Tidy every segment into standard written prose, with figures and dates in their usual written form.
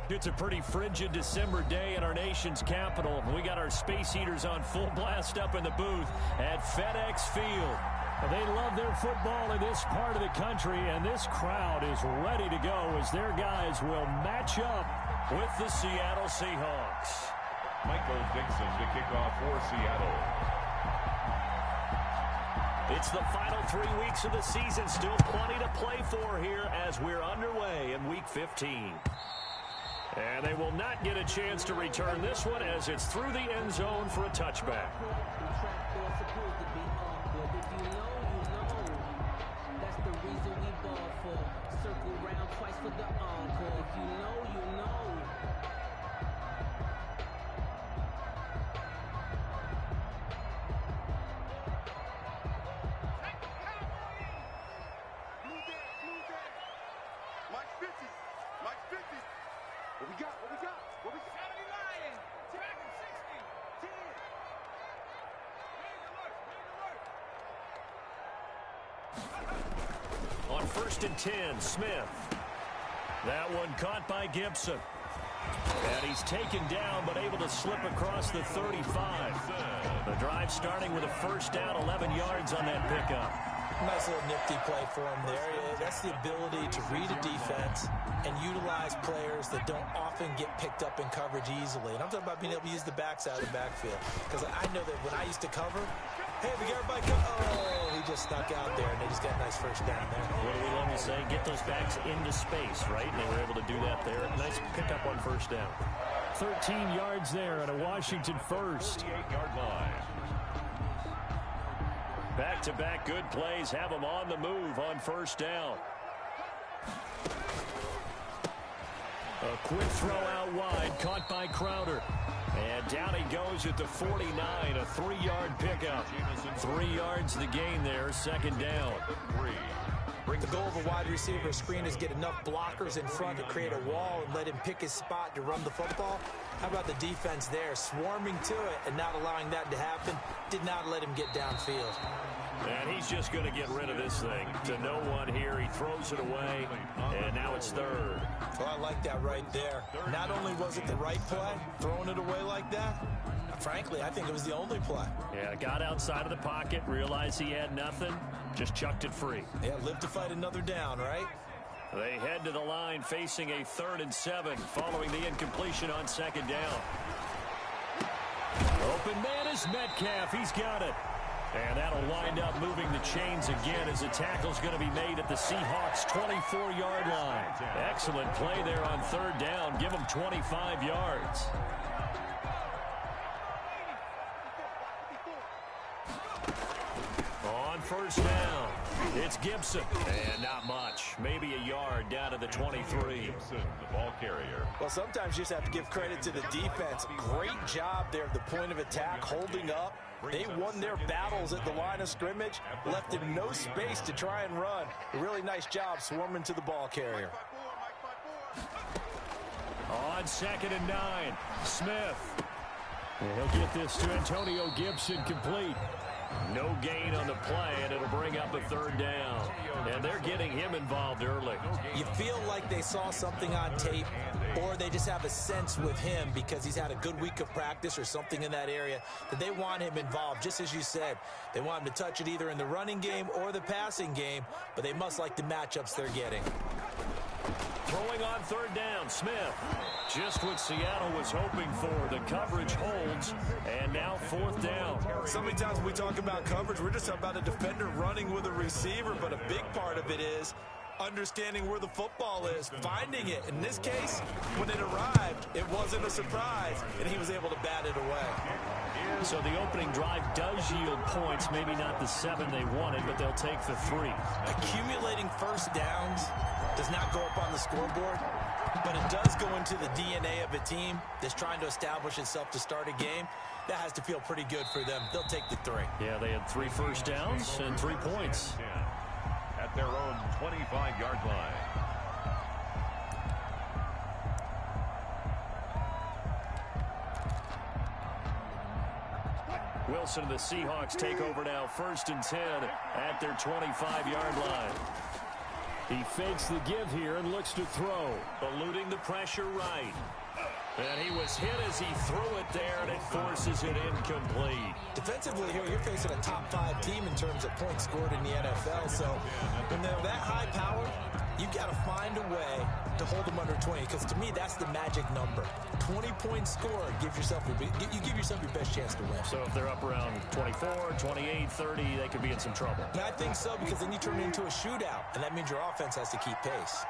It's a pretty frigid December day in our nation's capital. We got our space heaters on full blast up in the booth at FedEx Field. They love their football in this part of the country, and this crowd is ready to go as their guys will match up with the Seattle Seahawks. Michael Dixon to kick off for Seattle. It's the final 3 weeks of the season. Still plenty to play for here as we're underway in Week 15. And they will not get a chance to return this one as it's through the end zone for a touchback. On 1st and 10, Smith. That one caught by Gibson. And he's taken down, but able to slip across the 35. The drive starting with a first down, 11 yards on that pickup. Nice little nifty play for him there. That's the ability to read a defense and utilize players that don't often get picked up in coverage easily. And I'm talking about being able to use the backside of the backfield. Because I know that when I used to cover, hey, we got everybody come. Oh, he just snuck out there, and they just got a nice first down there. What do we love to say? Get those backs into space, right? And they were able to do that there. Nice pickup on first down. 13 yards there on a Washington first. 38-yard line. Back-to-back good plays have them on the move on first down. A quick throw out wide, caught by Crowder. And down he goes at the 49, a 3-yard pickup. 3 yards the gain there, second down. The goal of a wide receiver screen is get enough blockers in front to create a wall and let him pick his spot to run the football. How about the defense there, swarming to it and not allowing that to happen? Did not let him get downfield. And he's just going to get rid of this thing. To no one here, he throws it away, and now it's third. Well, I like that right there. Not only was it the right play, throwing it away like that, frankly, I think it was the only play. Yeah, got outside of the pocket, realized he had nothing, just chucked it free. Yeah, live to fight another down, right? They head to the line facing a 3rd and 7 following the incompletion on second down. Open man is Metcalf. He's got it. And that'll wind up moving the chains again as the tackle's going to be made at the Seahawks' 24-yard line. Excellent play there on 3rd down. Give them 25 yards. On first down, it's Gibson. And not much. Maybe a yard down to the 23. Gibson, the ball carrier. Well, sometimes you just have to give credit to the defense. Great job there at the point of attack, holding up. They won their battles at the line of scrimmage, left him no space to try and run. A really nice job swarming to the ball carrier. On 2nd and 9, Smith. And he'll get this to Antonio Gibson complete. No gain on the play, and it'll bring up a 3rd down. And they're getting him involved early. You feel like they saw something on tape, or they just have a sense with him because he's had a good week of practice or something in that area that they want him involved. Just as you said, they want him to touch it either in the running game or the passing game, but they must like the matchups they're getting. Throwing on 3rd down, Smith. Just what Seattle was hoping for. The coverage holds, and now 4th down. So many times when we talk about coverage, we're just about a defender running with a receiver, but a big part of it is understanding where the football is, finding it. In this case, when it arrived, it wasn't a surprise, and he was able to bat it away. So the opening drive does yield points, maybe not the 7 they wanted, but they'll take the 3. Accumulating first downs does not go up on the scoreboard, but it does go into the DNA of a team that's trying to establish itself to start a game. That has to feel pretty good for them. They'll take the 3. Yeah, they had 3 first downs and 3 points. At their own 25-yard line. Wilson and the Seahawks take over now, 1st and 10 at their 25-yard line. He fakes the give here and looks to throw. Eluding the pressure right. And he was hit as he threw it there, and it forces it incomplete. Defensively here, you're facing a top 5 team in terms of points scored in the NFL. So when they're that high power, you got to find a way to hold them under 20. Because to me, that's the magic number. 20-point score, you give yourself your best chance to win. So if they're up around 24, 28, 30, they could be in some trouble. And I think so, because then you turn it into a shootout, and that means your offense has to keep pace.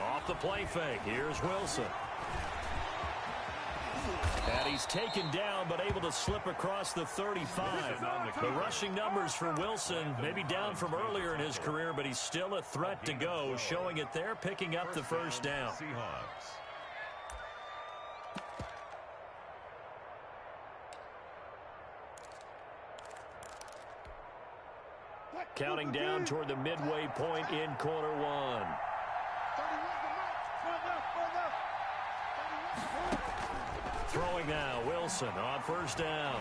Off the play fake, here's Wilson. And he's taken down, but able to slip across the 35. The rushing numbers for Wilson, maybe down from earlier in his career, but he's still a threat to go, showing it there, picking up the first down. Counting down toward the midway point in quarter one. Throwing now, Wilson on first down.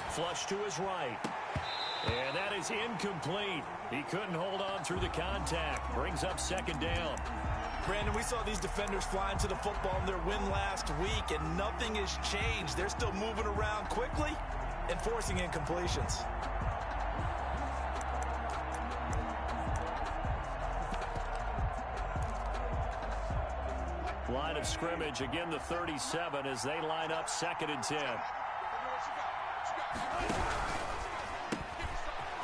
Flush to his right. And that is incomplete. He couldn't hold on through the contact. Brings up second down. Brandon, we saw these defenders flying to the football in their win last week, and nothing has changed. They're still moving around quickly and forcing incompletions. Line of scrimmage, again the 37 as they line up 2nd and 10.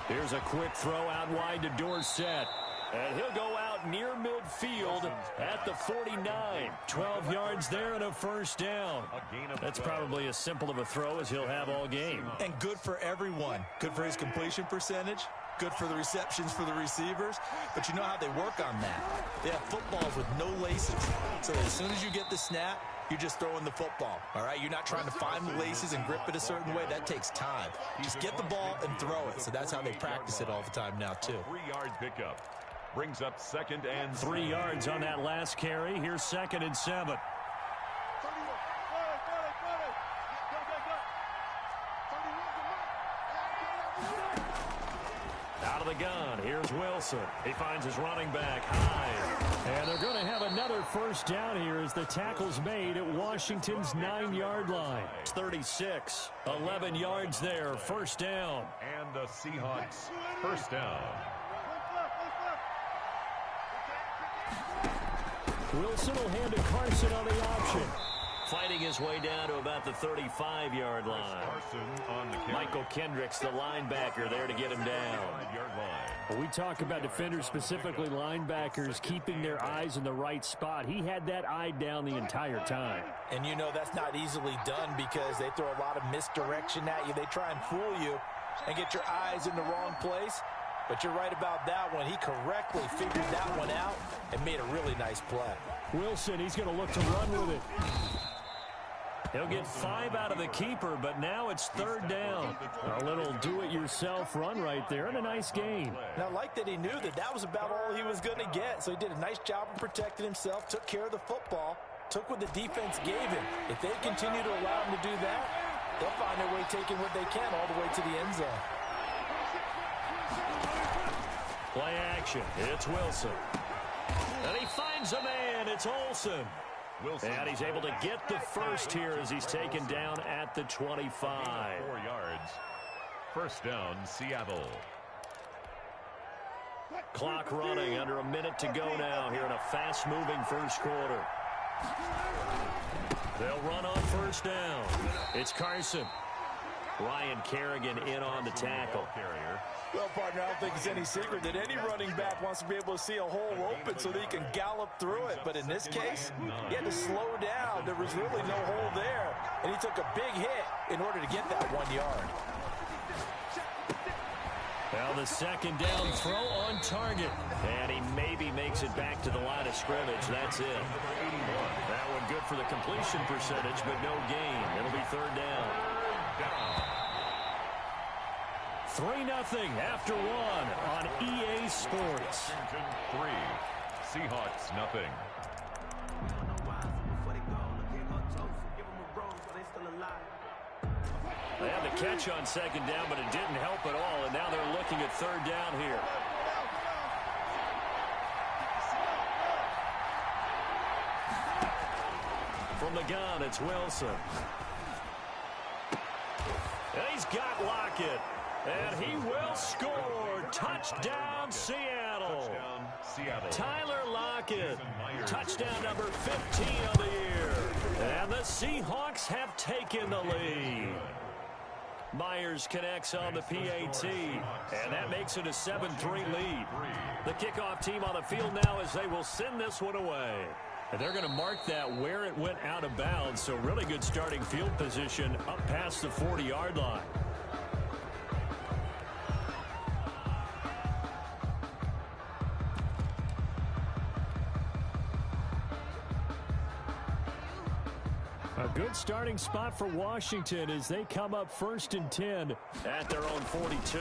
Here's a quick throw out wide to Dorsett. And he'll go out near midfield at the 49. 12 yards there and a first down. That's probably as simple of a throw as he'll have all game. And good for everyone. Good for his completion percentage. Good for the receptions for the receivers. But you know how they work on that. They have footballs with no laces. So as soon as you get the snap, you're just throwing the football. All right? You're not trying to find the laces and grip it a certain way. That takes time. Just get the ball and throw it. So that's how they practice it all the time now, too. 3-yard pickup. Brings up 2nd and 3 yards on that last carry. Here's 2nd and 7. Out of the gun, here's Wilson. He finds his running back high. And they're going to have another first down here as the tackle's made at Washington's 9-yard line. It's 36, 11 yards there, first down. And the Seahawks first down. Wilson will hand to Carson on the option. Fighting his way down to about the 35-yard line. Michael Kendricks, the linebacker, there to get him down. Well, we talk about defenders, specifically linebackers, keeping their eyes in the right spot. He had that eye down the entire time. And you know that's not easily done because they throw a lot of misdirection at you. They try and fool you and get your eyes in the wrong place. But you're right about that one. He correctly figured that one out and made a really nice play. Wilson, he's going to look to run with it. He'll get 5 out of the keeper, but now it's 3rd down. A little do-it-yourself run right there and a nice gain. And I like that he knew that that was about all he was going to get. So he did a nice job of protecting himself, took care of the football, took what the defense gave him. If they continue to allow him to do that, they'll find their way taking what they can all the way to the end zone. Play action. It's Wilson. And he finds a man. It's Olsen. And he's able to get the first here as he's taken down at the 25. 4 yards. First down, Seattle. Clock running, under a minute to go now here in a fast-moving first quarter. They'll run on first down. It's Carson. Ryan Kerrigan in on the tackle. Well, partner, I don't think it's any secret that any running back wants to be able to see a hole open so that he can gallop through it. But in this case, he had to slow down. There was really no hole there. And he took a big hit in order to get that 1 yard. Well, the second down throw on target. And he maybe makes it back to the line of scrimmage. That's it. That one good for the completion percentage, but no gain. It'll be 3rd down. 3-0 after 1 on EA Sports. 3, Seahawks nothing. They had the catch on second down, but it didn't help at all, and now they're looking looking at third down here. From the gun, it's Wilson. And he's got Lockett. And he will score. Touchdown, Seattle. Tyler Lockett. Touchdown number 15 of the year. And the Seahawks have taken the lead. Myers connects on the PAT. And that makes it a 7-3 lead. The kickoff team on the field now as they will send this one away. And they're going to mark that where it went out of bounds. So really good starting field position up past the 40-yard line. A good starting spot for Washington as they come up 1st and 10 at their own 42.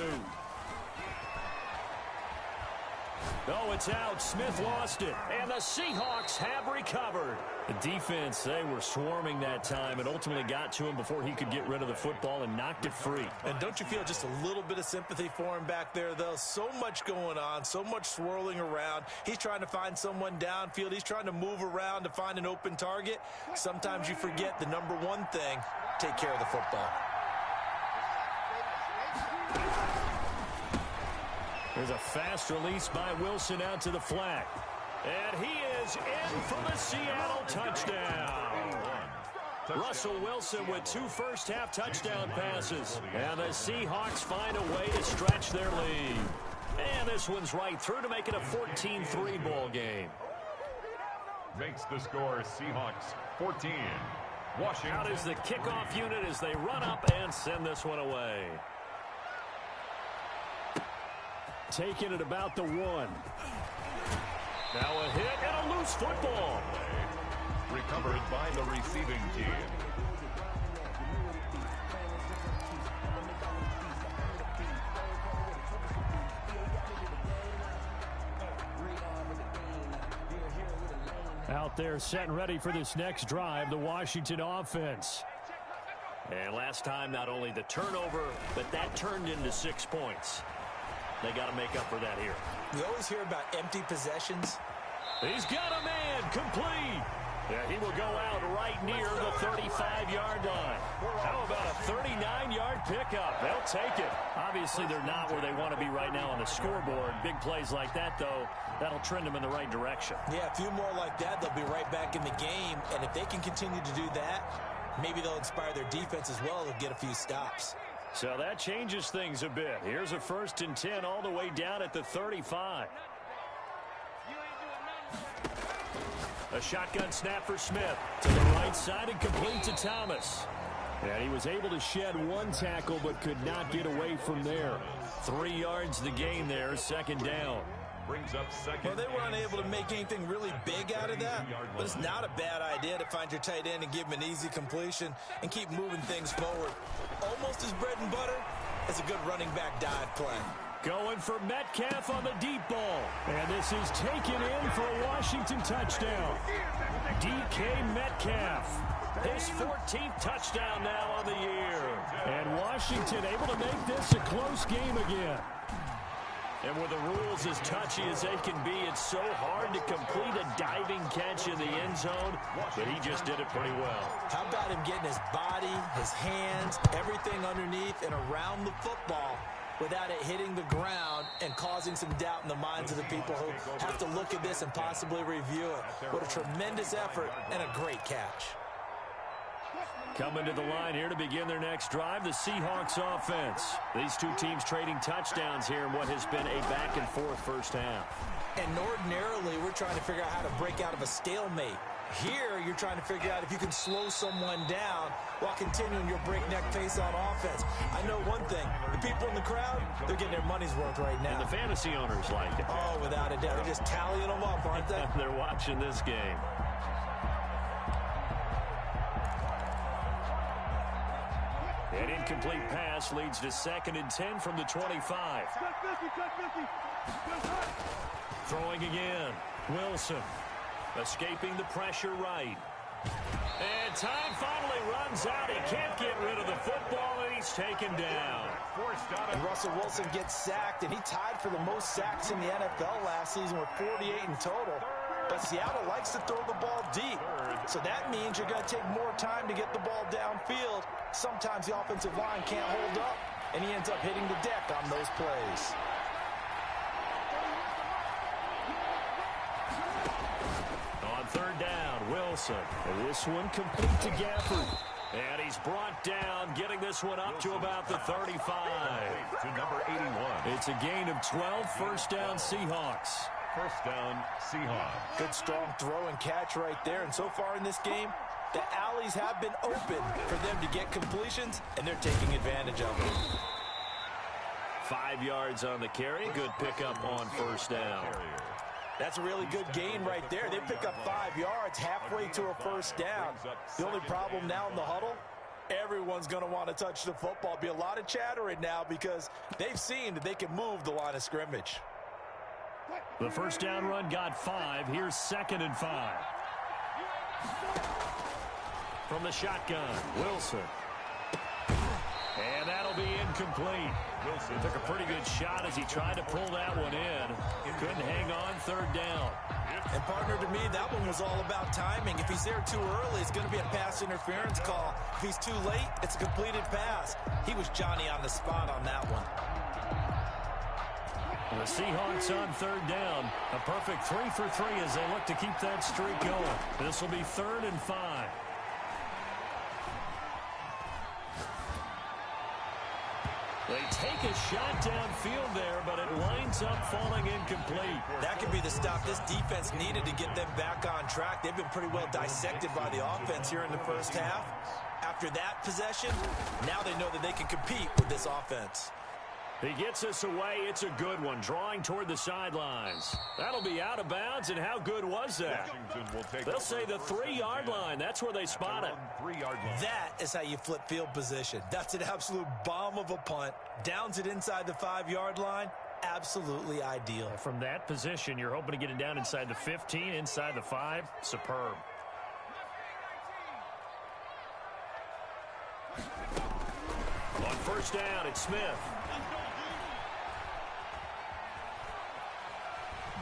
Oh, it's out. Smith lost it. And the Seahawks have recovered. The defense, they were swarming that time and ultimately got to him before he could get rid of the football and knocked it free. And don't you feel just a little bit of sympathy for him back there, though? So much going on, so much swirling around. He's trying to find someone downfield. He's trying to move around to find an open target. Sometimes you forget the number one thing, take care of the football. There's a fast release by Wilson out to the flat. And he is in for the Seattle touchdown. Russell Wilson with 2 first-half touchdown passes. And the Seahawks find a way to stretch their lead. And this one's right through to make it a 14-3 ball game. Makes the score Seahawks 14. Washington. Out is the kickoff unit as they run up and send this one away. Taking it about the 1. Now a hit and a loose football. Recovered by the receiving team. Out there set and ready for this next drive, the Washington offense. And last time, not only the turnover, but that turned into 6 points. They got to make up for that here. We always hear about empty possessions. He's got a man complete. Yeah, he will go out right near the 35-yard line. How about a 39-yard pickup? They'll take it. Obviously, they're not where they want to be right now on the scoreboard. Big plays like that, though, that'll trend them in the right direction. Yeah, a few more like that, they'll be right back in the game. And if they can continue to do that, maybe they'll inspire their defense as well to get a few stops. So that changes things a bit. Here's a 1st and 10 all the way down at the 35. A shotgun snap for Smith to the right side and complete to Thomas. And he was able to shed 1 tackle but could not get away from there. 3 yards the gain there, 2nd down. Brings up 2nd. Well, they were unable to make anything really big out of that, but it's not a bad idea to find your tight end and give him an easy completion and keep moving things forward. Almost as bread and butter as a good running back dive play. Going for Metcalf on the deep ball. And this is taken in for a Washington touchdown. DK Metcalf. His 14th touchdown now on the year. And Washington able to make this a close game again. And with the rules as touchy as they can be, it's so hard to complete a diving catch in the end zone, but he just did it pretty well. How about him getting his body, his hands, everything underneath and around the football without it hitting the ground and causing some doubt in the minds of the people who have to look at this and possibly review it. What a tremendous effort and a great catch. Coming to the line here to begin their next drive, the Seahawks offense. These two teams trading touchdowns here in what has been a back-and-forth first half. And ordinarily, we're trying to figure out how to break out of a stalemate. Here, you're trying to figure out if you can slow someone down while continuing your breakneck pace on offense. I know one thing. The people in the crowd, they're getting their money's worth right now. And the fantasy owners like it. Oh, without a doubt. They're just tallying them up, aren't they? They're watching this game. An incomplete pass leads to 2nd and 10 from the 25. Throwing again. Wilson escaping the pressure right. And time finally runs out. He can't get rid of the football, and he he's taken down. And Russell Wilson gets sacked, and he tied for the most sacks in the NFL last season with 48 in total. But Seattle likes to throw the ball deep, so that means you're going to take more time to get the ball downfield. Sometimes the offensive line can't hold up, and he ends up hitting the deck on those plays. On third down, Wilson. And this one complete to Gafford. And he's brought down, getting this one up to about the 35. To number 81. It's a gain of 12, first down Seahawks. First down, Seahawks. Good strong throw and catch right there. And so far in this game, the alleys have been open for them to get completions, and they're taking advantage of it. 5 yards on the carry. Good pickup on first down. That's a really good gain right there. They pick up 5 yards halfway to a first down. The only problem now in the huddle, everyone's going to want to touch the football. Be a lot of chattering now because they've seen that they can move the line of scrimmage. The first down run got 5. Here's 2nd and 5. From the shotgun, Wilson. And that'll be incomplete. Wilson took a pretty good shot as he tried to pull that one in. Couldn't hang on, third down. And partner, to me, that one was all about timing. If he's there too early, it's going to be a pass interference call. If he's too late, it's a completed pass. He was Johnny on the spot on that one. The Seahawks on third down. A perfect 3 for 3 as they look to keep that streak going. This will be 3rd and 5. They take a shot downfield there, but it winds up falling incomplete. That could be the stop this defense needed to get them back on track. They've been pretty well dissected by the offense here in the first half. After that possession, now they know that they can compete with this offense. He gets us away. It's a good one, drawing toward the sidelines. That'll be out of bounds, and how good was that? They'll say the 3-yard line. That's where they spot it. 3-yard line. That is how you flip field position. That's an absolute bomb of a punt. Downs it inside the 5-yard line. Absolutely ideal. From that position, you're hoping to get it down inside the 15, inside the 5. Superb. On first down, it's Smith.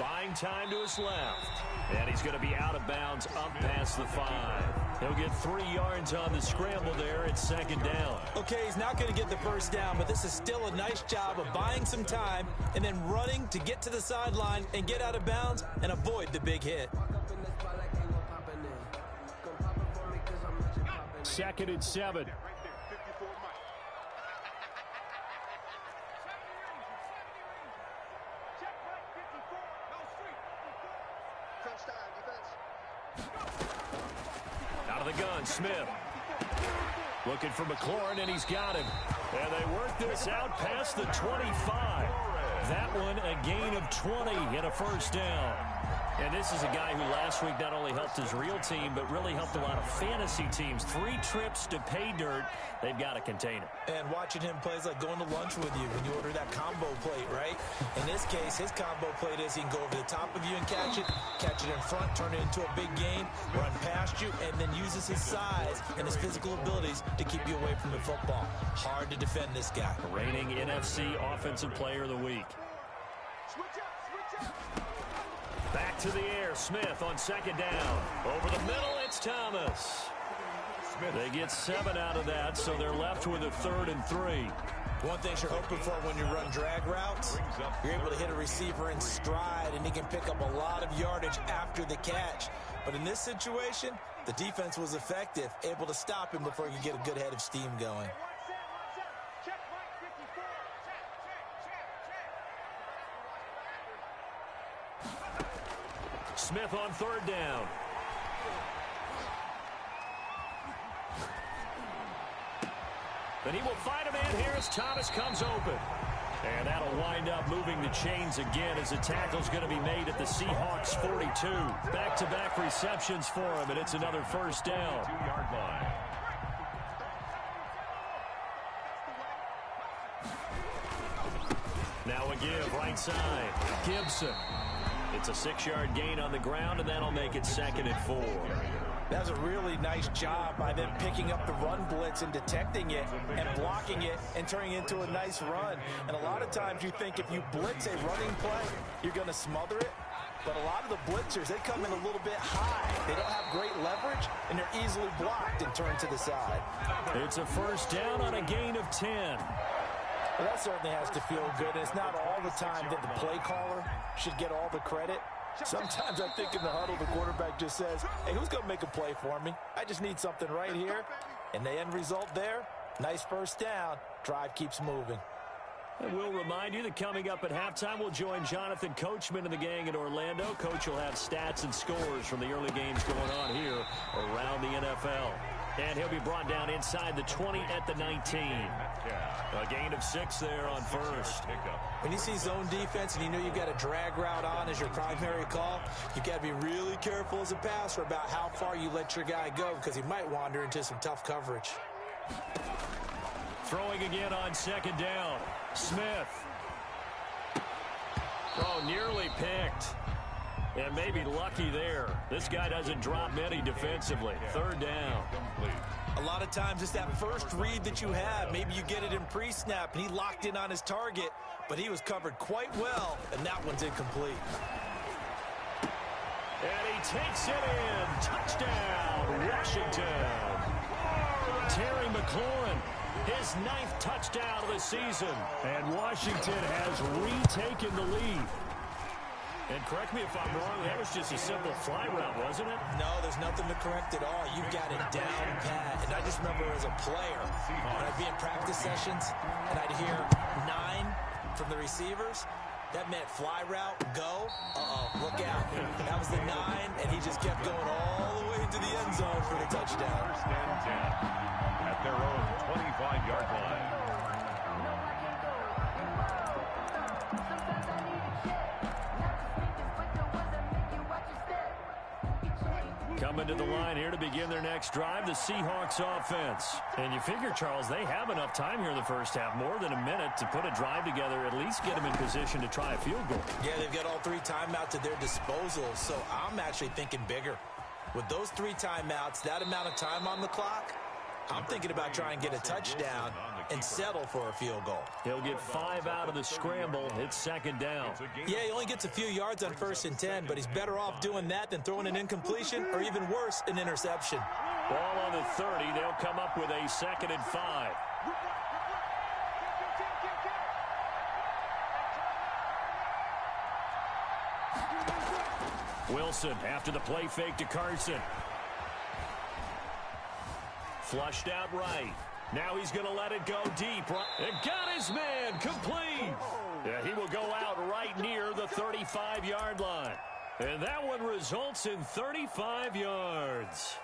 Buying time to his left. And he's going to be out of bounds up past the 5. He'll get 3 yards on the scramble there. It's 2nd down. Okay, he's not going to get the first down, but this is still a nice job of buying some time and then running to get to the sideline and get out of bounds and avoid the big hit. 2nd and 7. Out of the gun, Smith. Looking for McLaurin, and he's got him. And they work this out past the 25. That one a gain of 20 and a first down. And this is a guy who last week not only helped his real team, but really helped a lot of fantasy teams. 3 trips to pay dirt. They've got to contain it. And watching him play is like going to lunch with you when you order that combo plate, right? In this case, his combo plate is he can go over the top of you and catch it in front, turn it into a big gain, run past you, and then uses his size and his physical abilities to keep you away from the football. Hard to defend this guy. Reigning NFC Offensive Player of the Week. Back to the air, Smith on 2nd down. Over the middle, it's Thomas. They get 7 out of that, so they're left with a 3rd and 3. One thing you're hoping for when you run drag routes, you're able to hit a receiver in stride, and he can pick up a lot of yardage after the catch. But in this situation, the defense was effective, able to stop him before you get a good head of steam going. Smith on 3rd down. Then he will find a man here as Thomas comes open. And that'll wind up moving the chains again as the tackle's going to be made at the Seahawks 42. Back-to-back receptions for him, and it's another first down. 2-yard line. Now a give right side. Gibson. It's a 6-yard gain on the ground, and that'll make it 2nd and 4. That's a really nice job by them picking up the run blitz and detecting it and blocking it and turning it into a nice run. And a lot of times you think if you blitz a running play, you're going to smother it. But a lot of the blitzers, they come in a little bit high. They don't have great leverage, and they're easily blocked and turned to the side. It's a first down on a gain of 10. Well, that certainly has to feel good. And it's not all the time that the play caller should get all the credit. Sometimes I think in the huddle, the quarterback just says, hey, who's going to make a play for me? I just need something right here. And the end result there, nice first down. Drive keeps moving. And we'll remind you that coming up at halftime, we'll join Jonathan Coachman and the gang in Orlando. Coach will have stats and scores from the early games going on here around the NFL. And he'll be brought down inside the 20 at the 19. A gain of 6 there on first. When you see zone defense and you know you've got a drag route on as your primary call, you've got to be really careful as a passer about how far you let your guy go because he might wander into some tough coverage. Throwing again on second down. Smith. Oh, nearly picked. And maybe lucky there. This guy doesn't drop many defensively. Third down. A lot of times it's that first read that you have. Maybe you get it in pre-snap, and he locked in on his target, but he was covered quite well, and that one's incomplete. And he takes it in. Touchdown, Washington. Terry McLaurin, his 9th touchdown of the season. And Washington has retaken the lead. And correct me if I'm wrong, that was just a simple fly route, wasn't it? No, there's nothing to correct at all. You've got it down pat. And I just remember as a player, when I'd be in practice sessions, and I'd hear 9 from the receivers, that meant fly route, go, look out. That was the 9, and he just kept going all the way into the end zone for the touchdown. First and 10 at their own 25-yard line. Coming to the line here to begin their next drive, the Seahawks offense. And you figure, Charles, they have enough time here in the first half, more than a minute, to put a drive together, at least get them in position to try a field goal. Yeah, they've got all 3 timeouts at their disposal, so I'm actually thinking bigger. With those 3 timeouts, that amount of time on the clock, I'm thinking about trying to get a touchdown and settle for a field goal. He'll get 5 out of the scramble. It's second down. Yeah, he only gets a few yards on 1st and 10, but he's better off doing that than throwing an incompletion or even worse, an interception. Ball on the 30. They'll come up with a 2nd and 5. Wilson after the play fake to Carson. Flushed out right. Now he's going to let it go deep. And got his man complete. Yeah, he will go out right near the 35-yard line. And that one results in 35 yards.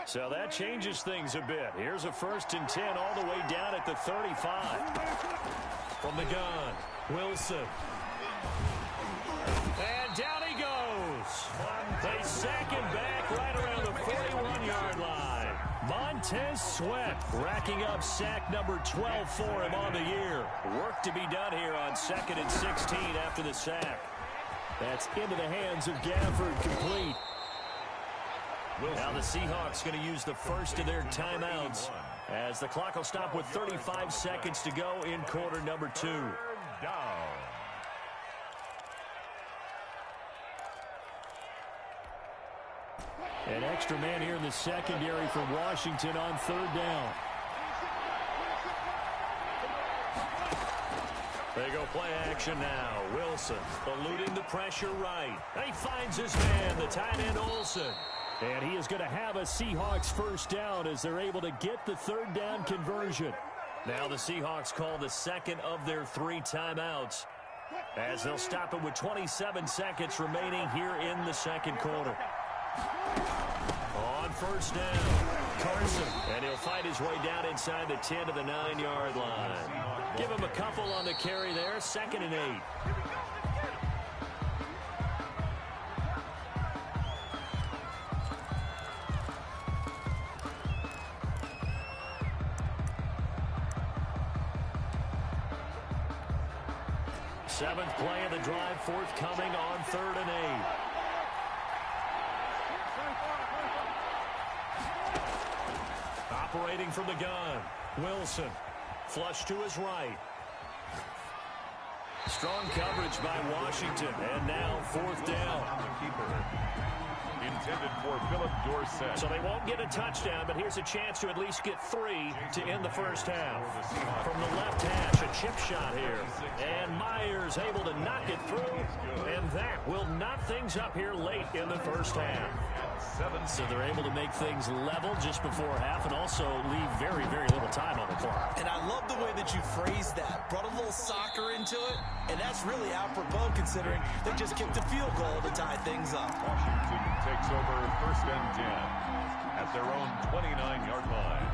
So that changes things a bit. Here's a 1st and 10 all the way down at the 35. From the gun, Wilson. And down he goes. They sack him back right around the 41-yard line. Montez Sweat racking up sack number 12 for him on the year. Work to be done here on 2nd and 16 after the sack. That's into the hands of Gafford, complete. Now the Seahawks going to use the first of their timeouts as the clock will stop with 35 seconds to go in quarter number 2. Down. An extra man here in the secondary for Washington on 3rd down. They go play action now. Wilson eluding the pressure right. He finds his man, the tight end Olsen. And he is going to have a Seahawks first down as they're able to get the 3rd down conversion. Now the Seahawks call the 2nd of their 3 timeouts as they'll stop it with 27 seconds remaining here in the 2nd quarter. On 1st down, Carson, and he'll fight his way down inside the 10 to the 9-yard line. Give him a couple on the carry there, 2nd and 8. Seventh play of the drive forthcoming on 3rd and 8. separating from the gun. Wilson, flush to his right. Strong coverage by Washington, and now 4th down. The keeper. Intended for Philip Dorsett. So they won't get a touchdown, but here's a chance to at least get 3 to end the first half. From the left hash, a chip shot here. And Myers able to knock it through, and that will knot things up here late in the first half. So they're able to make things level just before half and also leave very, very little time on the clock. And I love the way that you phrased that. Brought a little soccer into it, and that's really apropos considering they just kicked a field goal to tie things up. Washington takes over 1st and 10 at their own 29-yard line.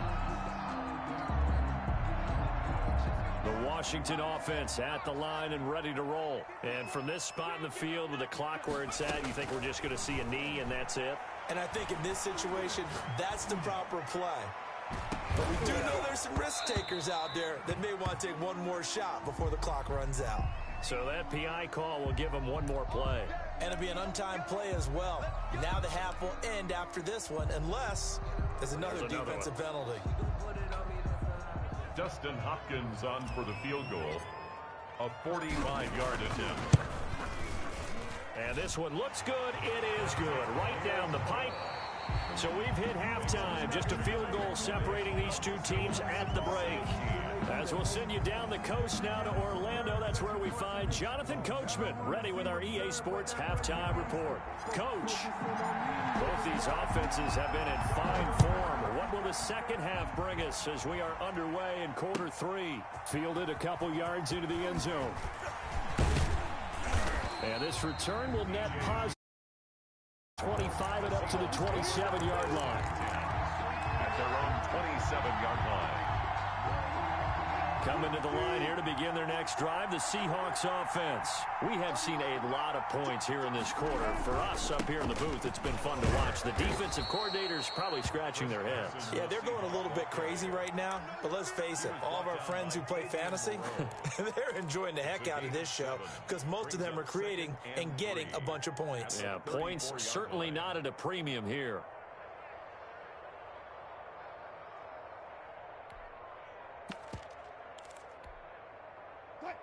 The Washington offense at the line and ready to roll. And from this spot in the field with the clock where it's at, you think we're just going to see a knee and that's it? And I think in this situation, that's the proper play. But we do know there's some risk takers out there that may want to take one more shot before the clock runs out. So that PI call will give them one more play. And it'll be an untimed play as well. Now the half will end after this one unless there's another defensive penalty. Dustin Hopkins on for the field goal. A 45-yard attempt. And this one looks good. It is good. Right down the pipe. So we've hit halftime. Just a field goal separating these two teams at the break. As we'll send you down the coast now to Orlando, that's where we find Jonathan Coachman, ready with our EA Sports halftime report. Coach, both these offenses have been in fine form. What will the second half bring us as we are underway in quarter 3? Fielded a couple yards into the end zone. And this return will net positive 25 and up to the 27-yard line. At their own 27-yard line. Coming to the line here to begin their next drive, the Seahawks offense. We have seen a lot of points here in this quarter. For us up here in the booth, it's been fun to watch. The defensive coordinators probably scratching their heads. Yeah, they're going a little bit crazy right now, but let's face it, all of our friends who play fantasy, they're enjoying the heck out of this show because most of them are creating and getting a bunch of points. Yeah, points certainly not at a premium here.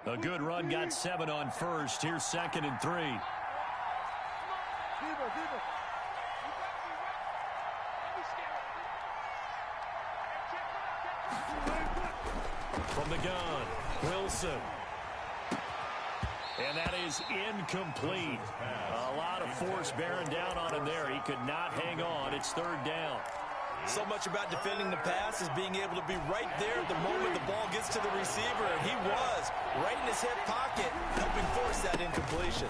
A good run, got 7 on first. Here's 2nd and 3. From the gun, Wilson. And that is incomplete. A lot of force bearing down on him there. He could not hang on. It's 3rd down. So much about defending the pass is being able to be right there at the moment the ball gets to the receiver. And he was right in his hip pocket, helping force that incompletion.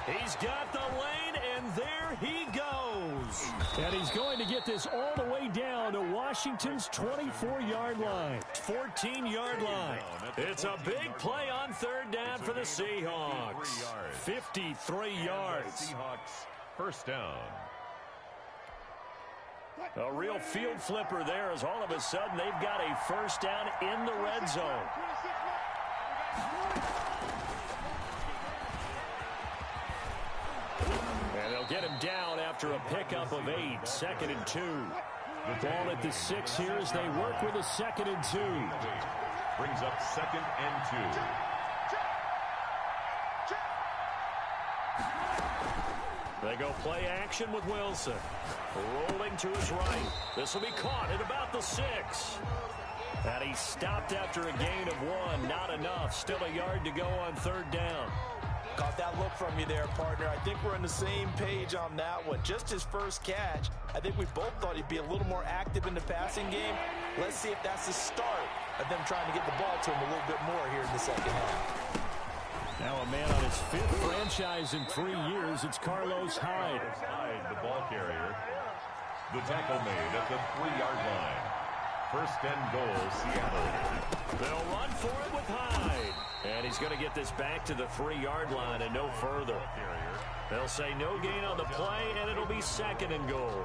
He's got the lane, and there he goes. And he's going to get this all the way down to Washington's 24-yard line. 14-yard line. It's a big play on 3rd down for the Seahawks. 53 yards. Seahawks 1st down. A real field flipper there as all of a sudden they've got a 1st down in the red zone. And they'll get him down after a pickup of 8. 2nd and 2. Ball at the 6 here as they work with a 2nd and 2. Brings up 2nd and 2. They go play action with Wilson. Rolling to his right. This will be caught at about the 6. And he stopped after a gain of 1. Not enough. Still a yard to go on 3rd down. Caught that look from you there, partner. I think we're on the same page on that one. Just his first catch. I think we both thought he'd be a little more active in the passing game. Let's see if that's the start of them trying to get the ball to him a little bit more here in the second half. Now a man on his 5th franchise in 3 years. It's Carlos Hyde. Hyde, the ball carrier. The tackle made at the 3-yard line. 1st and goal, Seattle. They'll run for it with Hyde. And he's going to get this back to the 3-yard line and no further. They'll say no gain on the play, and it'll be 2nd and goal.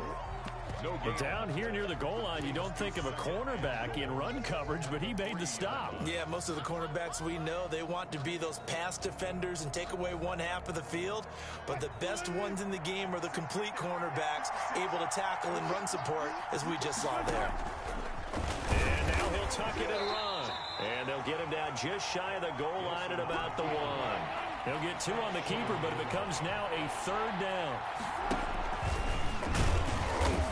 But down here near the goal line, you don't think of a cornerback in run coverage, but he made the stop. Yeah, most of the cornerbacks we know, they want to be those pass defenders and take away one half of the field. But the best ones in the game are the complete cornerbacks, able to tackle and run support, as we just saw there. And now he'll tuck it and run. And they'll get him down just shy of the goal line at about the 1. He'll get 2 on the keeper, but it becomes now a 3rd down.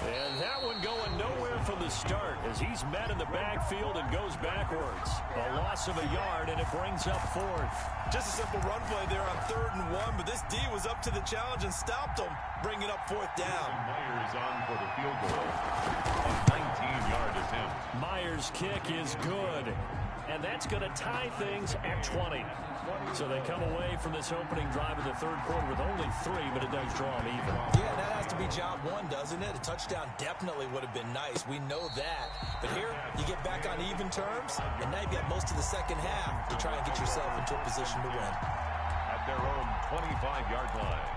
And that one going nowhere from the start as he's met in the backfield and goes backwards. A loss of a yard, and it brings up 4th. Just a simple run play there on 3rd and 1, but this D was up to the challenge and stopped him, bringing up 4th down. Myers on for the field goal. A 19-yard attempt. Myers' kick is good, and that's going to tie things at 20. So they come away from this opening drive in the 3rd quarter with only 3, but it does draw them even. Yeah, that has to be job 1, doesn't it? A touchdown definitely would have been nice. We know that. But here, you get back on even terms, and now you've got most of the second half to try and get yourself into a position to win. At their own 25-yard line.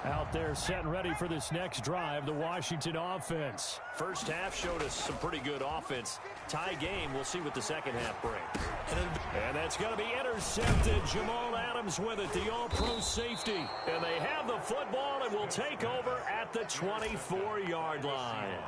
Out there set and ready for this next drive, the Washington offense. First half showed us some pretty good offense. Tie game, we'll see what the second half brings. And that's going to be intercepted. Jamal Adams with it, the all-pro safety. And they have the football and will take over at the 24-yard line.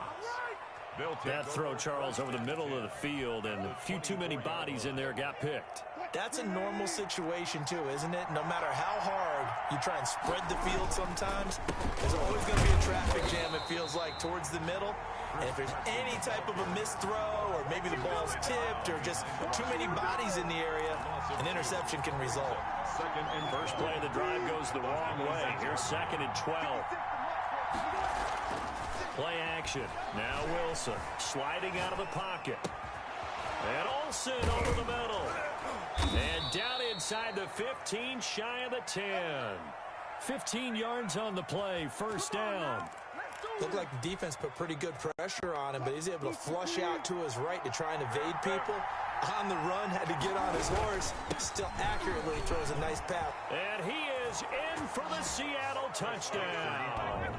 That throw, Charles, over the middle of the field, and a few too many bodies in there got picked. That's a normal situation, too, isn't it? No matter how hard you try and spread the field sometimes, there's always going to be a traffic jam, it feels like, towards the middle. And if there's any type of a missed throw, or maybe the ball's tipped, or just too many bodies in the area, an interception can result. First play of the drive goes the wrong way. Here's 2nd and 12. Play action. Now Wilson sliding out of the pocket. And Olsen over the middle. And down inside the 15, shy of the 10. 15 yards on the play, 1st down. Looked like the defense put pretty good pressure on him, but he's able to flush out to his right to try and evade people. On the run, had to get on his horse. Still accurately throws a nice pass. And he is in for the Seattle touchdown.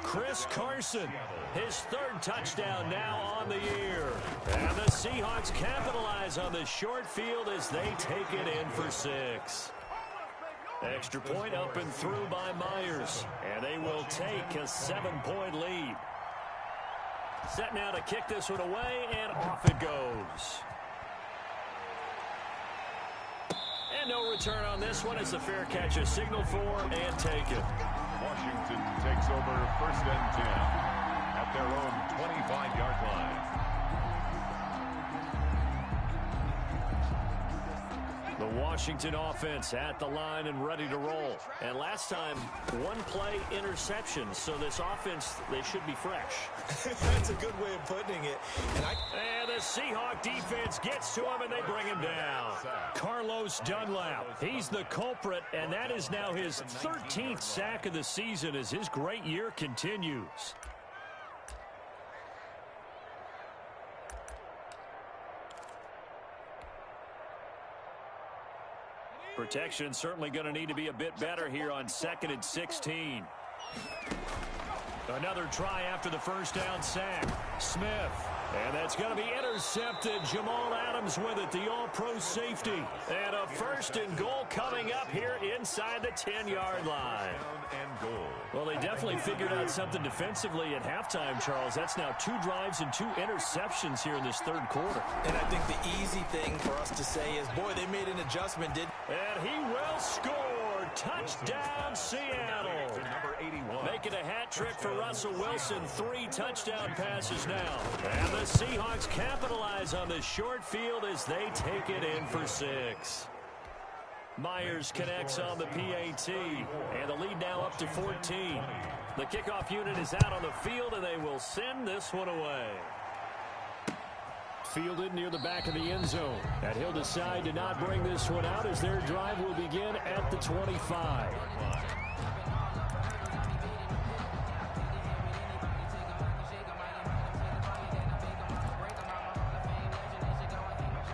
Chris Carson, his 3rd touchdown now on the year. And the Seahawks capitalize on the short field as they take it in for 6. Extra point up and through by Myers. And they will take a 7-point lead. Set now to kick this one away, and off it goes. And no return on this one. It's a fair catch, a signal for, and take it. Washington takes over 1st and 10 at their own 25-yard line. The Washington offense at the line and ready to roll. And last time, 1 play interception. So this offense, they should be fresh. That's a good way of putting it. And the Seahawk defense gets to him, and they bring him down. Carlos Dunlap, he's the culprit, and that is now his 13th sack of the season as his great year continues. Protection certainly going to need to be a bit better here on 2nd and 16. Another try after the 1st down sack. Smith. And that's going to be intercepted. Jamal Adams with it, the all-pro safety. And a 1st and goal coming up here inside the 10-yard line. Well, they definitely figured out something defensively at halftime, Charles. That's now 2 drives and 2 interceptions here in this 3rd quarter. And I think the easy thing for us to say is, boy, they made an adjustment, And he will score. Touchdown, Seattle. Number 81. Making a hat trick for Russell Wilson. 3 touchdown passes now. And the Seahawks capitalize on the short field as they take it in for 6. Myers connects on the PAT. And the lead now up to 14. The kickoff unit is out on the field, and they will send this one away. Fielded near the back of the end zone. And he'll decide to not bring this one out as their drive will begin at the 25.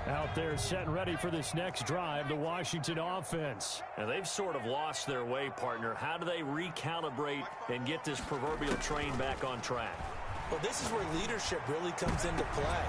Out out there setting ready for this next drive, the Washington offense. And they've sort of lost their way, partner. How do they recalibrate and get this proverbial train back on track? Well, this is where leadership really comes into play.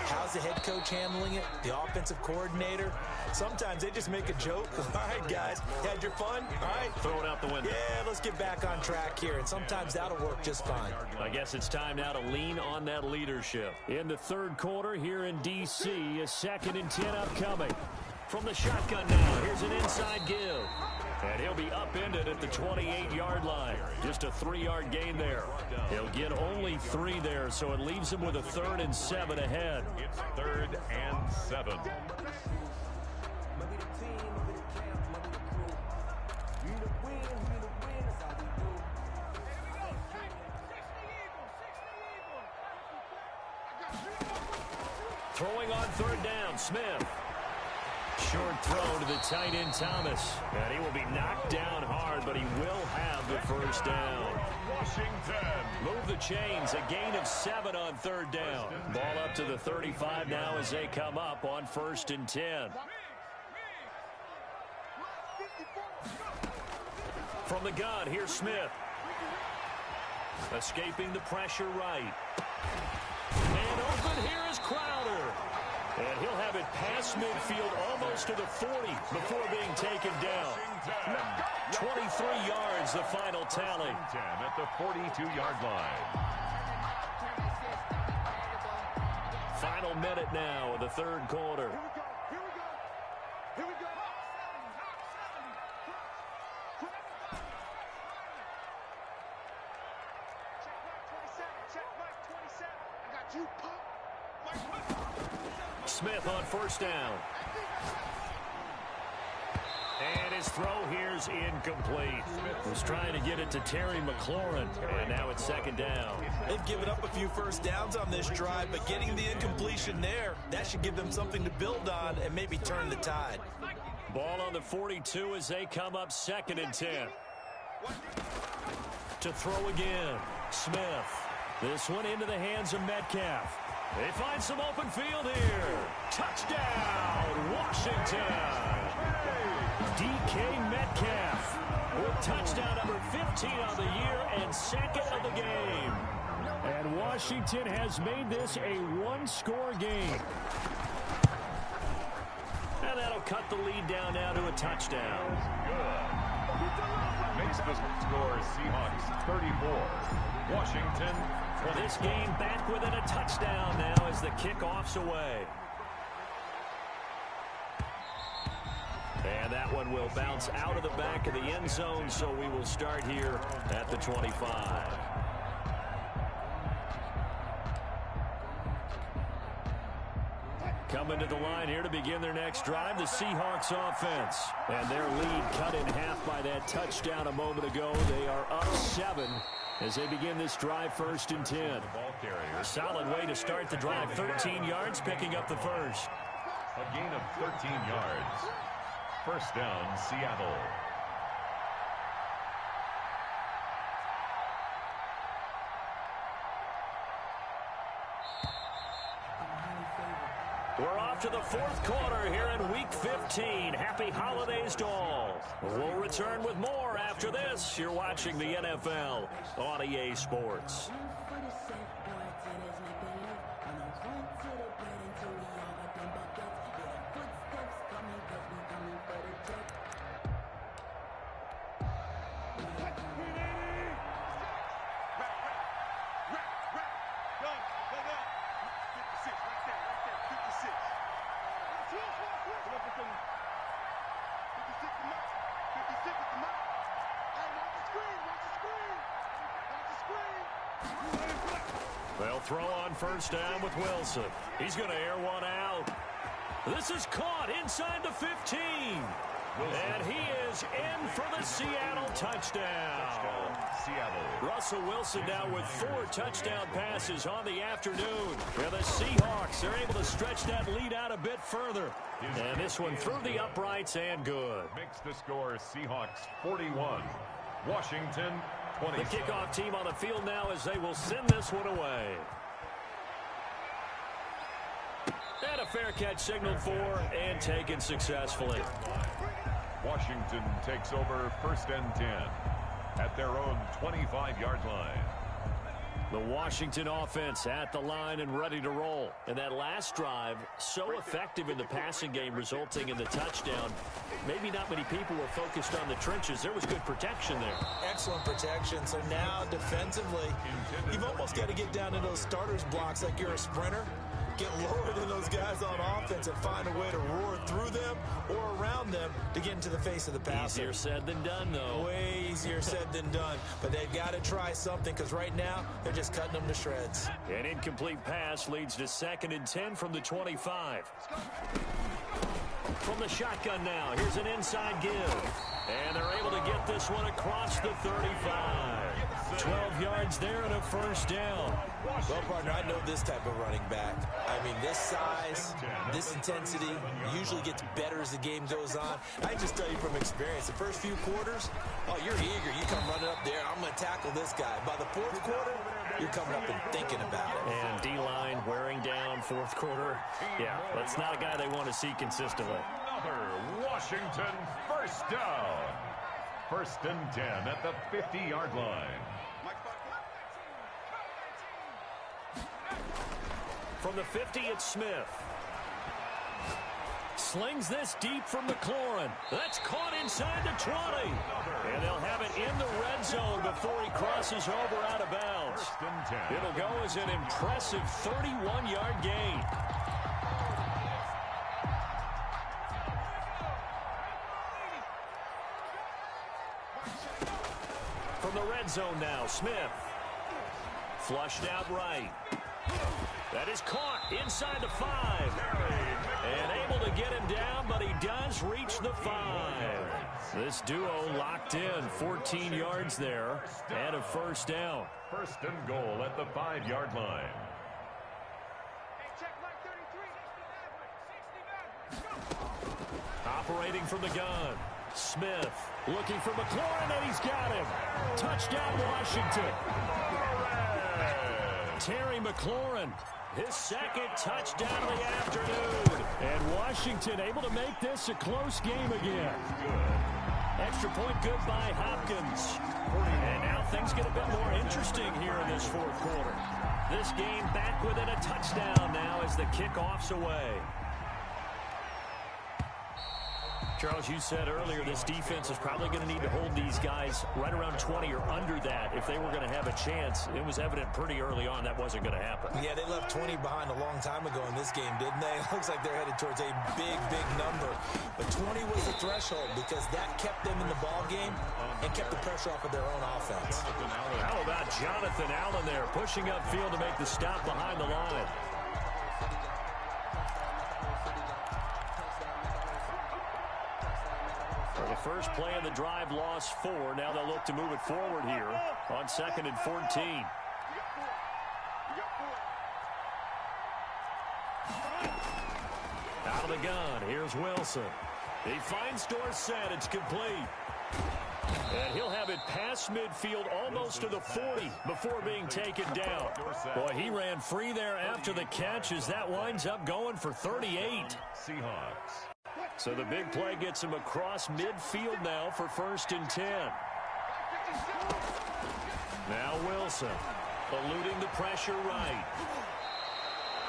How's the head coach handling it? The offensive coordinator? Sometimes they just make a joke. All right, guys, you had your fun? All right. Throw it out the window. Yeah, let's get back on track here. And sometimes that'll work just fine. I guess it's time now to lean on that leadership. In the third quarter here in D.C., a 2nd and 10 upcoming. From the shotgun now, here's an inside give. And he'll be upended at the 28-yard line. Just a 3-yard gain there. He'll get only 3 there, so it leaves him with a 3rd and 7 ahead. It's 3rd and 7. Throwing on 3rd down, Smith. Short throw to the tight end, Thomas. And he will be knocked down hard, but he will have the first down. Washington. Move the chains. A gain of 7 on 3rd down. Ball up to the 35 now as they come up on 1st and 10. From the gun, here's Smith. Escaping the pressure right. And open here is Crowder. And he'll have it past midfield almost to the 40 before being taken down. 23 yards, the final tally. 10 at the 42-yard line. Final minute now of the third quarter. Smith on 1st down. And his throw here's incomplete. Was trying to get it to Terry McLaurin. And now it's 2nd down. They've given up a few first downs on this drive, but getting the incompletion there, that should give them something to build on and maybe turn the tide. Ball on the 42 as they come up 2nd and 10. To throw again, Smith. This one into the hands of Metcalf. They find some open field here. Touchdown, Washington. DK Metcalf with touchdown number 15 on the year and 2nd of the game. And Washington has made this a 1-score game. And that'll cut the lead down now to a touchdown. Makes the score Seahawks 34. Washington. Well, this game back within a touchdown now as the kickoff's away. And that one will bounce out of the back of the end zone, so we will start here at the 25. Coming to the line here to begin their next drive, the Seahawks offense. And their lead cut in half by that touchdown a moment ago. They are up 7 as they begin this drive 1st and 10. A solid way to start the drive. 13 yards, picking up the first. A gain of 13 yards. 1st down, Seattle. We're off to the 4th quarter here in Week 15. Happy holidays to all. We'll return with more after this. You're watching the NFL on EA Sports. They'll throw on 1st down with Wilson. He's going to air one out. This is caught inside the 15. And he is in for the Seattle touchdown. Seattle. Russell Wilson now with 4 touchdown passes on the afternoon. And the Seahawks are able to stretch that lead out a bit further. And this one through the uprights and good. Makes the score Seahawks 41. Washington 20. The kickoff team on the field now as they will send this one away. And a fair catch signaled for and taken successfully. Washington takes over 1st and 10 at their own 25-yard line. The Washington offense at the line and ready to roll. And that last drive, so effective in the passing game, resulting in the touchdown. Maybe not many people were focused on the trenches. There was good protection there. Excellent protection. So now, defensively, you've almost got to get down to those starters blocks like you're a sprinter. Get lower than those guys on offense and find a way to roar through them or around them to get into the face of the passer. Easier said than done, though. Way easier said than done. But they've got to try something because right now they're just cutting them to shreds. An incomplete pass leads to 2nd and 10 from the 25. From the shotgun now, here's an inside give. And they're able to get this one across the 35. 12 yards there and a 1st down. Well, partner, I know this type of running back. I mean, this size, this intensity usually gets better as the game goes on. I just tell you from experience, the first few quarters, oh, you're eager. You come running up there, I'm going to tackle this guy. By the 4th quarter, you're coming up and thinking about it. And D-line wearing down 4th quarter. Yeah, that's not a guy they want to see consistently. Another Washington 1st down. 1st and 10 at the 50-yard line. From the 50, it's Smith. Slings this deep from McLaurin. That's caught inside the 20. And they'll have it in the red zone before he crosses over out of bounds. It'll go as an impressive 31-yard gain. From the red zone now, Smith. Flushed out right. That is caught inside the 5. And able to get him down, but he does reach the 5. This duo locked in, 14 yards there, and a 1st down. 1st and goal at the 5-yard line. Operating from the gun. Smith looking for McLaurin, and he's got him. Touchdown, Washington. Terry McLaurin, his 2nd touchdown of the afternoon. And Washington able to make this a close game again. Extra point good by Hopkins. And now things get a bit more interesting here in this 4th quarter. This game back within a touchdown now as the kickoff's away. Charles, you said earlier this defense is probably going to need to hold these guys right around 20 or under that if they were going to have a chance. It was evident pretty early on that wasn't going to happen. Yeah, they left 20 behind a long time ago in this game, didn't they? It looks like they're headed towards a big, big number. But 20 was the threshold because that kept them in the ball game and kept the pressure off of their own offense. How about Jonathan Allen there pushing upfield to make the stop behind the line? The first play of the drive lost 4. Now they'll look to move it forward here on 2nd and 14. Out of the gun. Here's Wilson. He finds Dorsett. It's complete. And he'll have it past midfield almost to the 40 before being taken down. Boy, he ran free there after the catch as that winds up going for 38. Seahawks. So the big play gets him across midfield now for 1st and 10. Now Wilson eluding the pressure right.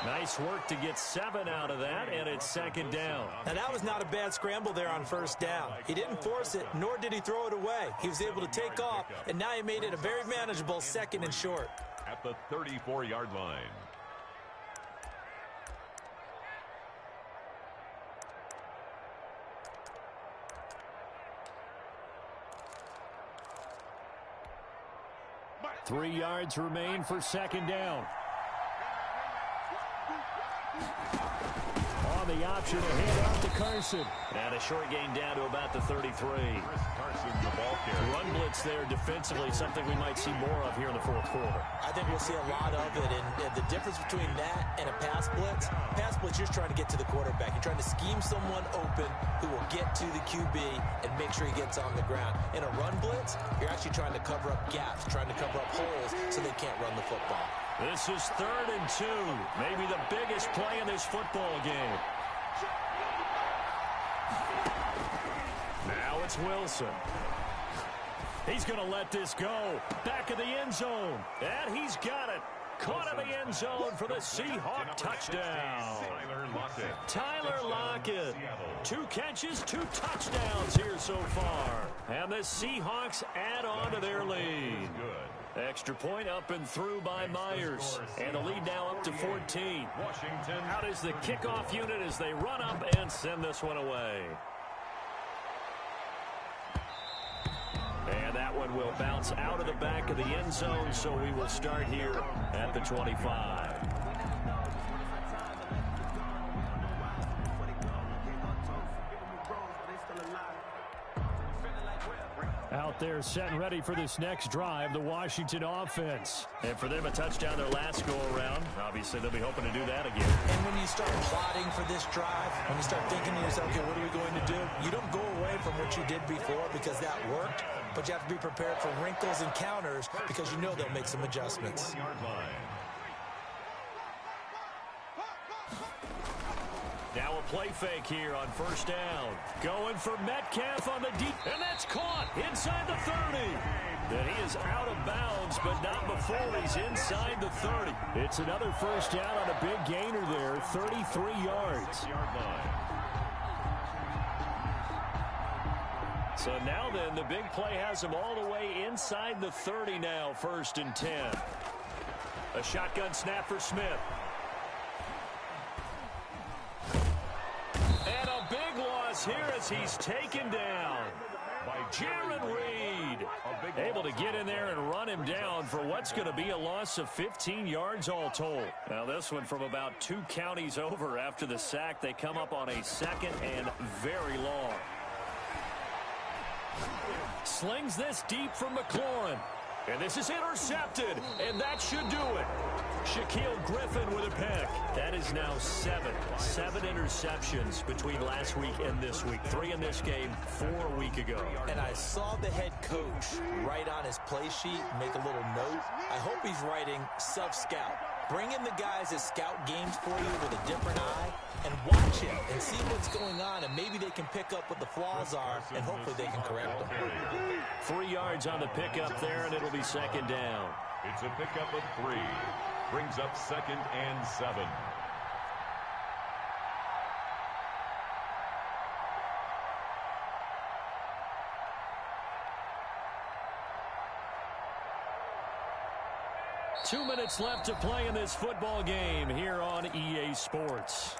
Nice work to get 7 out of that, and it's 2nd down. Now that was not a bad scramble there on 1st down. He didn't force it, nor did he throw it away. He was able to take off, and now he made it a very manageable 2nd and short. At the 34-yard line. Three yards remain for 2nd down. On the option to hand off to Carson. And a short gain down to about the 33. Carson, the ball carrier. Run blitz there defensively, something we might see more of here in the 4th quarter. I think we'll see a lot of it, and the difference between that and a pass blitz, you're trying to get to the quarterback. You're trying to scheme someone open who will get to the QB and make sure he gets on the ground. In a run blitz, you're actually trying to cover up gaps, trying to cover up holes so they can't run the football. This is 3rd and 2. Maybe the biggest play in this football game. Now it's Wilson. He's going to let this go. Back of the end zone. And he's got it. Caught in the end zone for the Seahawk touchdown. Tyler Lockett. 2 catches, 2 touchdowns here so far. And the Seahawks add on to their lead. Extra point up and through by Myers. And the lead now up to 14. Out is the kickoff unit as they run up and send this one away. And that one will bounce out of the back of the end zone, so we will start here at the 25. Out there set and ready for this next drive, the Washington offense. And for them, a touchdown their last go-around. Obviously, they'll be hoping to do that again. And when you start plotting for this drive, when you start thinking to yourself, okay, what are we going to do? You don't go away from what you did before because that worked, but you have to be prepared for wrinkles and counters because you know they'll make some adjustments. Now a play fake here on 1st down. Going for Metcalf on the deep. And that's caught inside the 30. Then he is out of bounds, but not before he's inside the 30. It's another 1st down on a big gainer there, 33 yards. So now then, the big play has him all the way inside the 30 now, 1st and 10. A shotgun snap for Smith. And a big loss here as he's taken down by Jaron Reed. Able to get in there and run him down for what's going to be a loss of 15 yards all told. Now this one from about 2 counties over after the sack. They come up on a 2nd and very long. Slings this deep from McLaurin. And this is intercepted, and that should do it. Shaquille Griffin with a pick. That is now 7 interceptions between last week and this week. 3 in this game, 4 a week ago. And I saw the head coach write on his play sheet, make a little note. I hope he's writing self-scout. Bring in the guys that scout games for you with a different eye and watch it and see what's going on, and maybe they can pick up what the flaws are, and hopefully they can correct them. 3 yards on the pickup there, and it'll be 2nd down. It's a pickup of 3. Brings up 2nd and 7. Two minutes left to play in this football game here on EA Sports.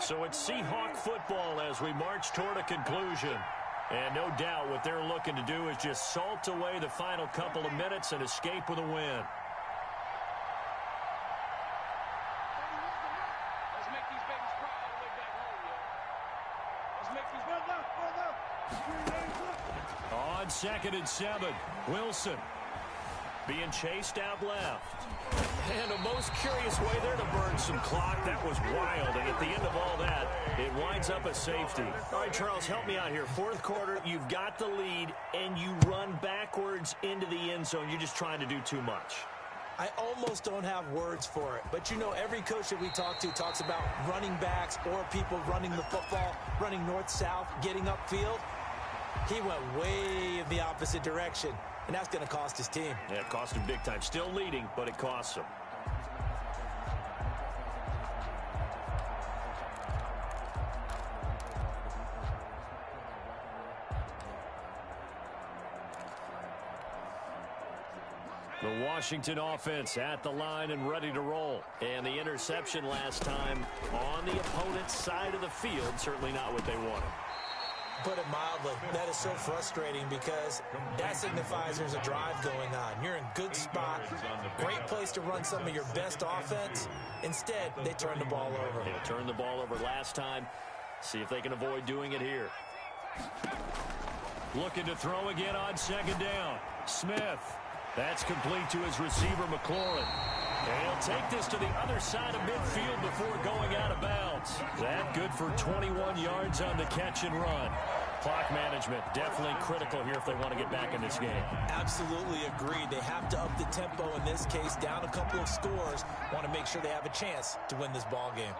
So it's Seahawk football as we march toward a conclusion. And no doubt what they're looking to do is just salt away the final couple of minutes and escape with a win. On 2nd and 7, Wilson being chased out left. And a most curious way there to burn some clock. That was wild. And at the end of all that, it winds up a safety. All right, Charles, help me out here. 4th quarter, you've got the lead, and you run backwards into the end zone. You're just trying to do too much. I almost don't have words for it. But, you know, every coach that we talk to talks about running backs or people running the football, running north-south, getting upfield. He went way in the opposite direction, and that's going to cost his team. Yeah, it cost him big time. Still leading, but it costs him. The Washington offense at the line and ready to roll. And the interception last time on the opponent's side of the field, certainly not what they wanted. Put it mildly, that is so frustrating because that signifies there's a drive going on. You're in good spot, great place to run some of your best offense. Instead, they turn the ball over. They turned the ball over last time. See if they can avoid doing it here. Looking to throw again on 2nd down. Smith. That's complete to his receiver, McLaurin. And he'll take this to the other side of midfield before going out of bounds. That good for 21 yards on the catch and run. Clock management, definitely critical here if they want to get back in this game. Absolutely agreed. They have to up the tempo in this case, down a couple of scores. Want to make sure they have a chance to win this ball game.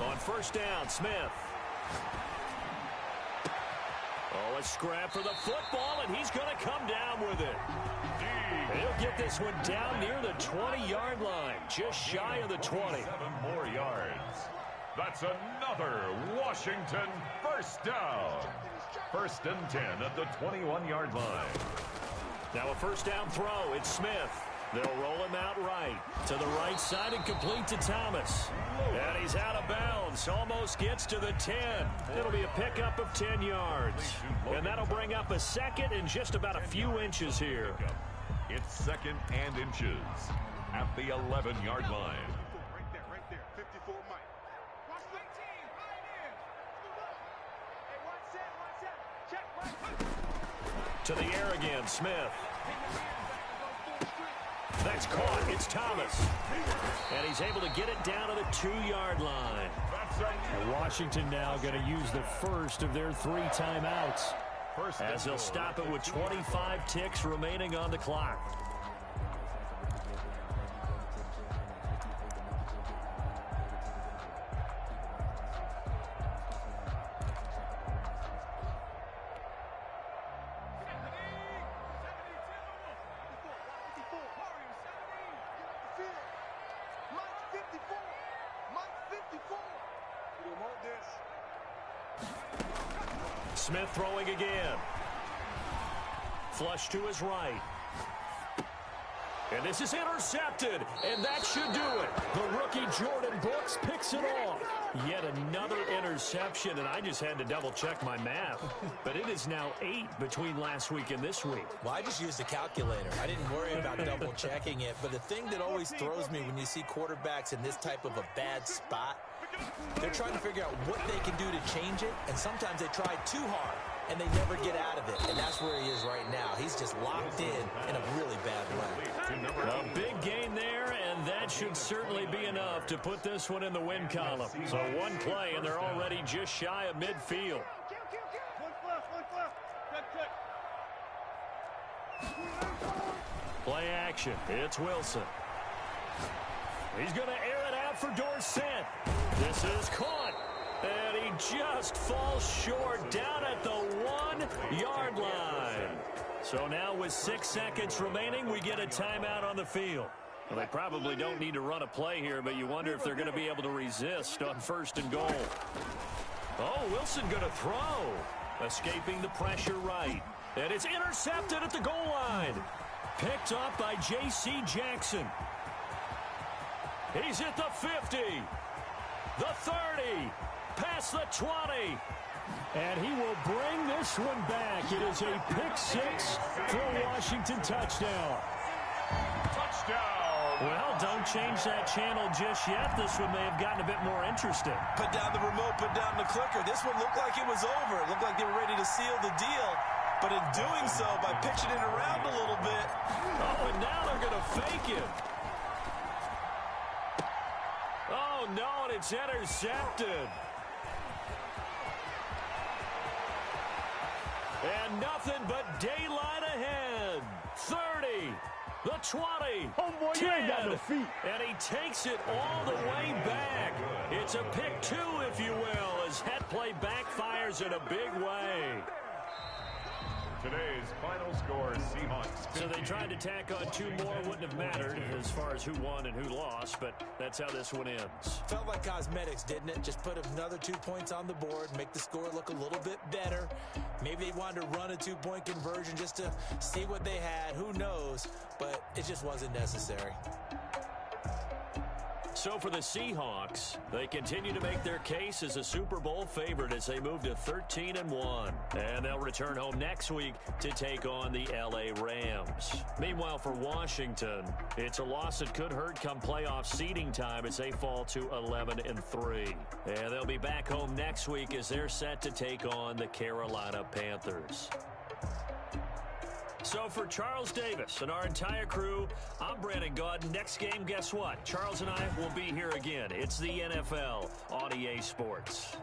On first down, Smith. Oh, a scrap for the football, and he's going to come down with it. He'll get this one down near the 20-yard line, just shy of the 20. 7 more yards. That's another Washington first down. First and 10 at the 21-yard line. Now a first down throw. It's Smith. They'll roll him out right. To the right side and complete to Thomas. And he's out of bounds. Almost gets to the 10. It'll be a pickup of 10 yards. And that'll bring up a second and just about a few inches here. It's second and inches at the 11-yard line. Right there. 54 Mike. Watch the team. Hey, watch that. Check. To the air again, Smith. That's caught. It's Thomas. And he's able to get it down to the 2-yard line. And Washington now going to use the first of their 3 timeouts, as they'll stop it with 25 ticks remaining on the clock. Smith throwing again. Flush to his right. And this is intercepted, and that should do it. The rookie Jordan Brooks picks it off. Yet another interception, and I just had to double-check my math. But it is now 8 between last week and this week. Well, I just used a calculator. I didn't worry about double-checking it. But the thing that always throws me when you see quarterbacks in this type of a bad spot, they're trying to figure out what they can do to change it, and sometimes they try too hard, and they never get out of it. And that's where he is right now. He's just locked in a really bad way. A big gain there, and that should certainly be enough to put this one in the win column. So one play, and they're already just shy of midfield. Play action. It's Wilson. He's going to air it out for Dorsett. This is caught. And he just falls short down at the 1-yard line. So now with 6 seconds remaining, we get a timeout on the field. Well, they probably don't need to run a play here, but you wonder if they're going to be able to resist on first and goal. Oh, Wilson going to throw. Escaping the pressure right. And it's intercepted at the goal line. Picked up by J.C. Jackson. He's at the 50, the 30, past the 20. And he will bring this one back. It is a pick 6 for a Washington touchdown. Touchdown! Well, don't change that channel just yet. This one may have gotten a bit more interesting. Put down the remote, put down the clicker. This one looked like it was over. It looked like they were ready to seal the deal. But in doing so, by pitching it around a little bit. Oh, and now they're going to fake it. Oh, no, and it's intercepted. And nothing but daylight ahead. 30, the 20, oh boy, 10, you ain't got no feet. And he takes it all the way back. It's a pick 2, if you will, as that play backfires in a big way. Today's final score, Seahawks. So they tried to tack on 2 more. Wouldn't have mattered as far as who won and who lost, but that's how this one ends. Felt like cosmetics, didn't it? Just put another 2 points on the board, make the score look a little bit better. Maybe they wanted to run a 2-point conversion just to see what they had. Who knows? But it just wasn't necessary. So for the Seahawks, they continue to make their case as a Super Bowl favorite as they move to 13-1. And they'll return home next week to take on the L.A. Rams. Meanwhile, for Washington, it's a loss that could hurt come playoff seeding time as they fall to 11-3. And they'll be back home next week as they're set to take on the Carolina Panthers. So for Charles Davis and our entire crew, I'm Brandon Gaudin. Next game, guess what? Charles and I will be here again. It's the NFL on EA Sports.